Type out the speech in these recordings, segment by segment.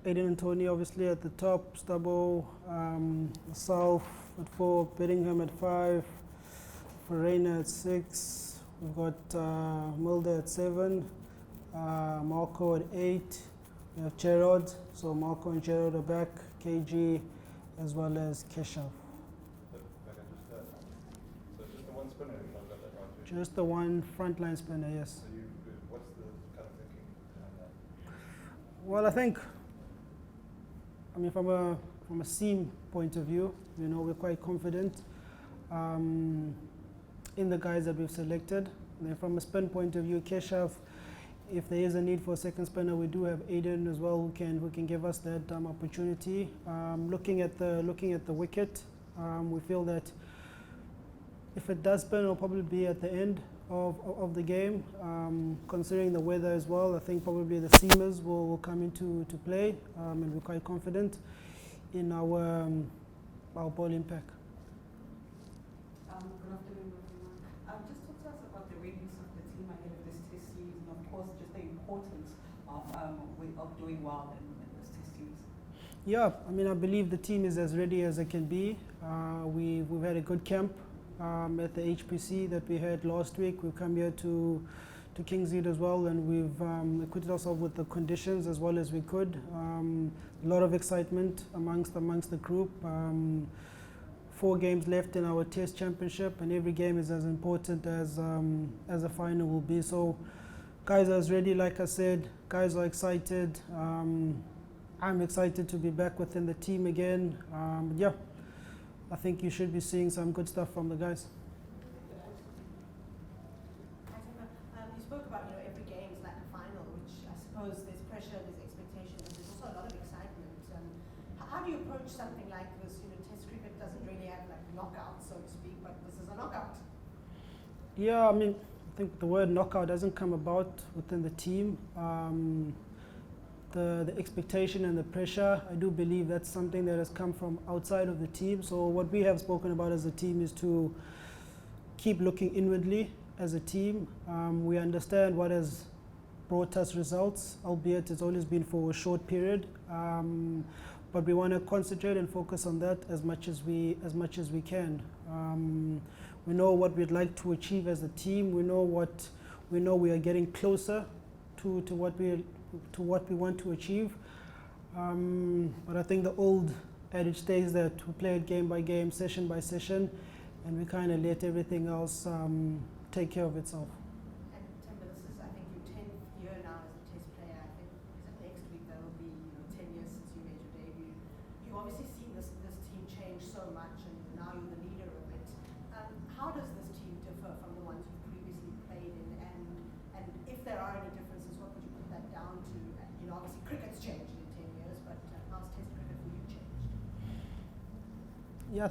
Aiden and Tony obviously at the top, Stubbo, South at 4, Bedingham at 5, Farina at 6, we've got Mulder at 7, Marco at 8, we have Gerard, so Marco and Gerard are back, KG as well as Keshav. So just the one spinner, if I've got that right? Just the one frontline spinner, yes. So what's the kind of thinking behind that? Well, I mean, from a seam point of view, we're quite confident in the guys that we've selected. And then from a spin point of view, Keshav, if there is a need for a second spinner, we do have Aiden as well who can give us that opportunity. Looking at the wicket, we feel that if it does spin, it'll probably be at the end of the game. Considering the weather as well, I think probably the seamers will come into play, and we're quite confident in our ball impact. Good afternoon, everyone. Just talk to us about the readiness of the team ahead of this test series, and of course, just the importance of doing well in this test series. Yeah, I mean, I believe the team is as ready as it can be. We've had a good camp at the HPC that we had last week. We've come here to Kingshead as well, and we've acquitted ourselves with the conditions as well as we could. A lot of excitement amongst the group. 4 games left in our Test Championship, and every game is as important as a final will be. So, guys are as ready, like I said. Guys are excited. I'm excited to be back within the team again. Yeah, I think you should be seeing some good stuff from the guys. You spoke about every game is like a final, which I suppose there's pressure, there's expectation, but there's also a lot of excitement. How do you approach something like this? Test cricket doesn't really have like knockouts, so to speak, but this is a knockout. Yeah, I mean, I think the word knockout doesn't come about within the team. The expectation and the pressure, I do believe that's something that has come from outside of the team. So what we have spoken about as a team is to keep looking inwardly as a team. We understand what has brought us results, albeit it's always been for a short period. But we want to concentrate and focus on that as much as we can. We know what we'd like to achieve as a team. We know we are getting closer to what we want to achieve. But I think the old adage stays that we play it game by game, session by session, and we kind of let everything else take care of itself. And Temba, this is, I think, your 10th year now as a Test player. I think next week that will be 10 years since you made your debut. You've obviously seen this team change so much, and now you're the leader of it. How does this team differ from the ones you've previously played in? And if there are any differences, what would you put that down to? Obviously cricket's changed in 10 years, but how's Test cricket for you changed? Yeah, I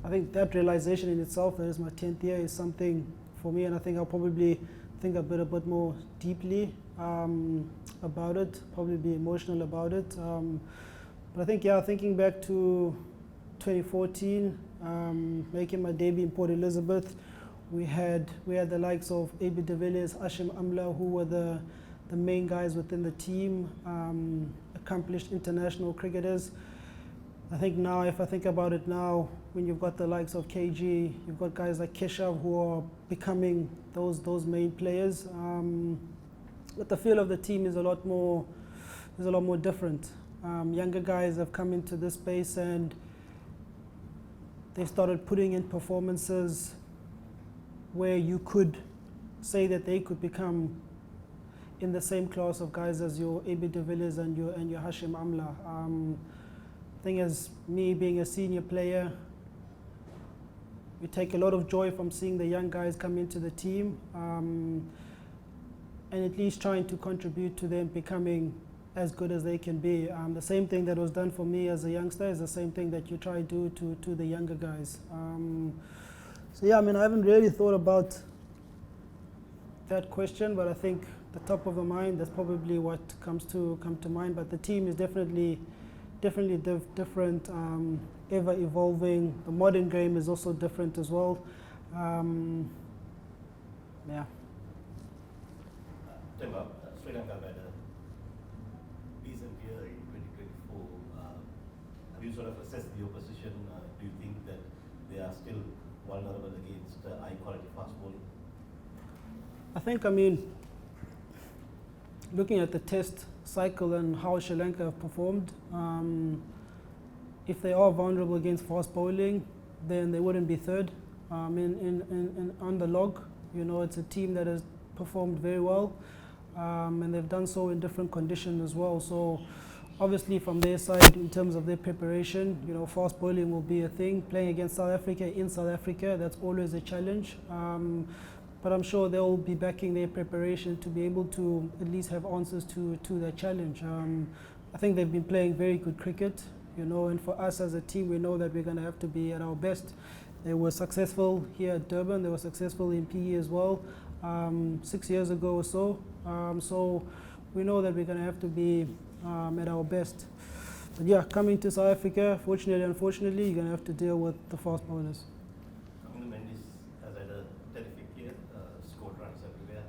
think that realization in itself, that is my 10th year, is something for me, and I think I'll probably think a bit more deeply about it, probably be emotional about it. But I think, yeah, thinking back to 2014, making my debut in Port Elizabeth, we had the likes of AB de Villiers, Hashim Amla, who were the main guys within the team, accomplished international cricketers. I think now, if I think about it now, when you've got the likes of KG, you've got guys like Keshav who are becoming those main players. But the feel of the team is a lot more different. Younger guys have come into this space and they started putting in performances where you could say that they could become in the same class of guys as your AB de Villiers and your Hashim Amla. Thing as me being a senior player, we take a lot of joy from seeing the young guys come into the team, and at least trying to contribute to them becoming as good as they can be. The same thing that was done for me as a youngster is the same thing that you try to do to the younger guys. So yeah, I mean, I haven't really thought about that question, but I think the top of the mind, that's probably what come to mind. But the team is definitely different, ever evolving. The modern game is also different as well. Yeah. Temba, Sri Lanka had a decent sort of assess the opposition? Do you think that they are still vulnerable against high quality fast bowling? I think, I mean, looking at the test cycle and how Sri Lanka have performed, if they are vulnerable against fast bowling, then they wouldn't be third. On the log, you know, it's a team that has performed very well, and they've done so in different conditions as well. So obviously from their side, in terms of their preparation, you know, fast bowling will be a thing. Playing against South Africa in South Africa, that's always a challenge. But I'm sure they'll be backing their preparation to be able to at least have answers to that challenge. I think they've been playing very good cricket, you know, and for us as a team, we know that we're going to have to be at our best. They were successful here at Durban, they were successful in PE as well, 6 years ago or so. So we know that we're going to have to be at our best. But yeah, coming to South Africa, fortunately, unfortunately, you're going to have to deal with the fast bowlers. Mendes has had a terrific year, scored runs everywhere.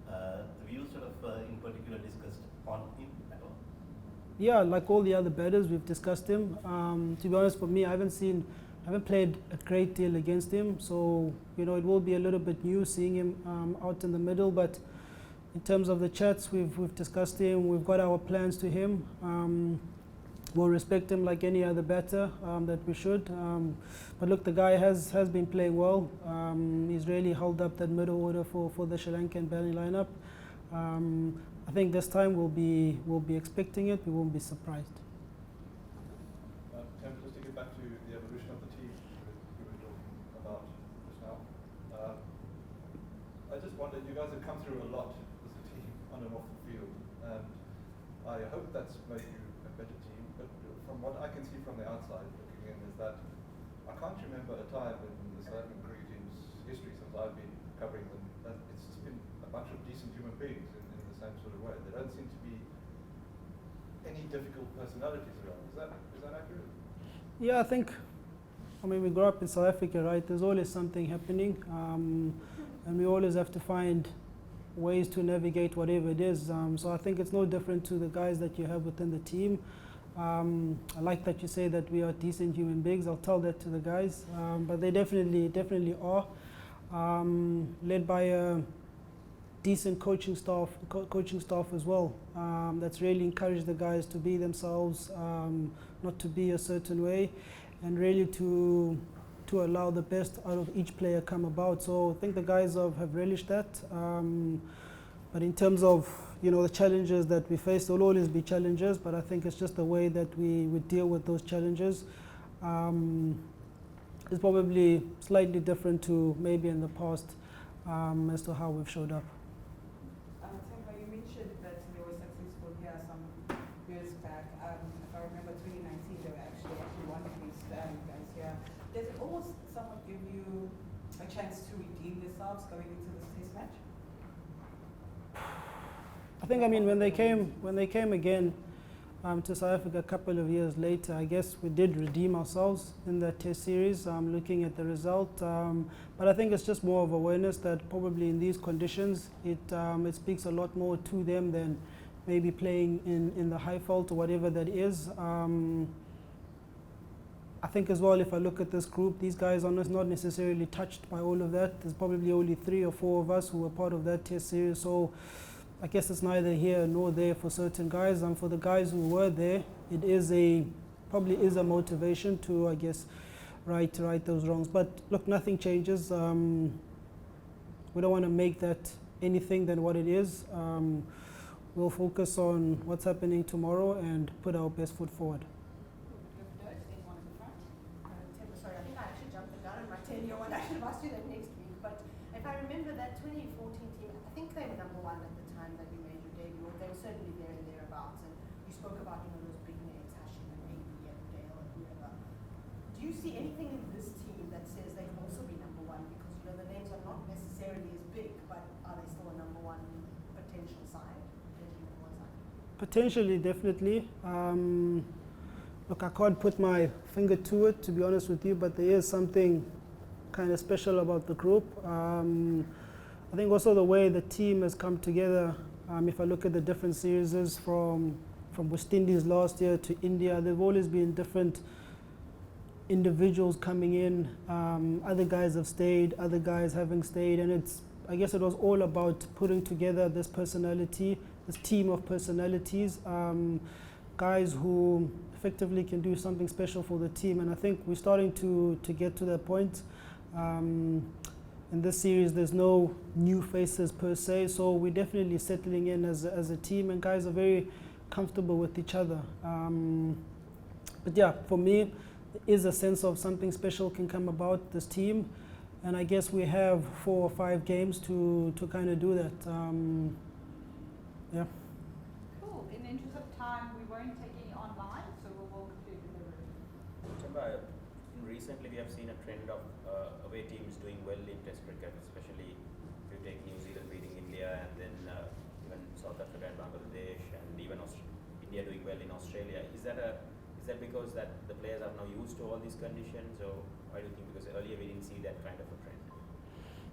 Have you sort of in particular discussed on him at all? Yeah, like all the other batters, we've discussed him. To be honest, for me, I haven't played a great deal against him, so you know it will be a little bit new seeing him out in the middle. But in terms of the chats, we've discussed him. We've got our plans to him. We'll respect him like any other batter that we should. But look, the guy has been playing well. He's really held up that middle order for the Sri Lankan batting lineup. I think this time we'll be expecting it. We won't be surprised. Temba, just to get back to the evolution of the team we were talking about just now. I just wondered, you guys have come through a lot as a team on and off the field, and I hope that's made you a better team. But from what I can see from the outside looking in, is that I can't remember a time in the South African cricket team's history since I've been covering them that it's just been a bunch of decent human beings in the same sort of way. There don't seem to be any difficult personalities around. Is that accurate? Yeah, I mean, we grew up in South Africa, right? There's always something happening, and we always have to find ways to navigate whatever it is. So I think it's no different to the guys that you have within the team. I like that you say that we are decent human beings. I'll tell that to the guys, but they definitely are. Led by a decent coaching staff as well. That's really encouraged the guys to be themselves, not to be a certain way, and really to allow the best out of each player come about. So I think the guys have relished that. But in terms of, you know, the challenges that we face, there will always be challenges, but I think it's just the way that we deal with those challenges. It's probably slightly different to maybe in the past as to how we've showed up. Temba, you mentioned that they were successful here some years back. If I remember 2019, they were actually won against you guys here. Does it almost somewhat give you a chance to redeem yourselves going into this test match? I think, I mean, when they came again to South Africa a couple of years later, I guess we did redeem ourselves in that test series, looking at the result. But I think it's just more of awareness that probably in these conditions, it speaks a lot more to them than maybe playing in the high fault or whatever that is. I think as well, if I look at this group, these guys are not necessarily touched by all of that. There's probably only 3 or 4 of us who were part of that test series. So I guess it's neither here nor there for certain guys. And for the guys who were there, it is probably is a motivation to, I guess, right those wrongs. But look, nothing changes. We don't want to make that anything than what it is. We'll focus on what's happening tomorrow and put our best foot forward. Temba, sorry, I think I actually jumped the gun on my 10-year one. I should have asked you that next week. But if I remember that 2014 team, I think they were number 1 at the time that you made your debut. They were certainly there and thereabouts. And you spoke about, you know, those big names, Hashim and AB and Dale and whoever. Do you see anything in this team that says they can also be number 1? Because, you know, the names are not necessarily as big, but are they still a number 1 potential side? Potentially, definitely. Look, I can't put my finger to it, to be honest with you, but there is something kind of special about the group. I think also the way the team has come together, if I look at the different series from West Indies last year to India, they've always been different individuals coming in, other guys have stayed, other guys having stayed, and I guess it was all about putting together this personality, this team of personalities, guys who effectively can do something special for the team, and I think we're starting to get to that point. In this series, there's no new faces per se, so we're definitely settling in as a team, and guys are very comfortable with each other. But yeah, for me, there is a sense of something special can come about this team, and I guess we have 4 or 5 games to kind of do that. Yeah. Cool. In the interest of time, we won't take any online, so we'll walk through the room. Temba, recently we have seen a trend of away teams doing well in Test cricket, especially if you take New Zealand beating India, and then even South Africa and Bangladesh, and even India doing well in Australia. Is that because that the players are now used to all these conditions, or why do you think? Because earlier we didn't see that kind of a trend.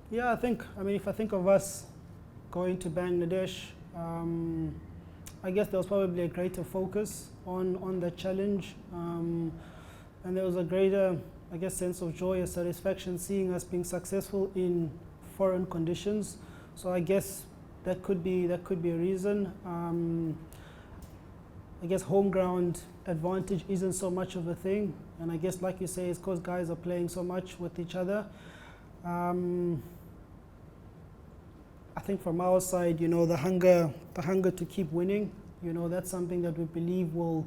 Yeah, if I think of us going to Bangladesh, I guess there was probably a greater focus on the challenge, and there was a greater, I guess, sense of joy or satisfaction seeing us being successful in foreign conditions. So I guess that could be a reason. I guess home ground advantage isn't so much of a thing, and I guess, like you say, it's because guys are playing so much with each other. I think from our side, the hunger to keep winning, that's something that we believe will,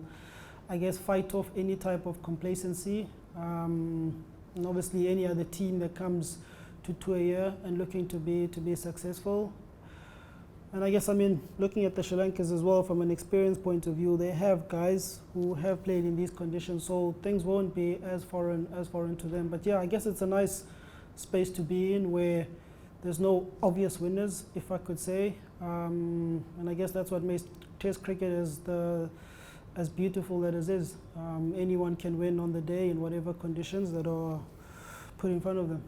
I guess, fight off any type of complacency. And obviously, any other team that comes to tour a year and looking to be successful. And I guess, looking at the Sri Lankans as well, from an experience point of view, they have guys who have played in these conditions, so things won't be as foreign to them. But yeah, I guess it's a nice space to be in where there's no obvious winners, if I could say. And I guess that's what makes Test cricket as beautiful as it is. Anyone can win on the day in whatever conditions that are put in front of them.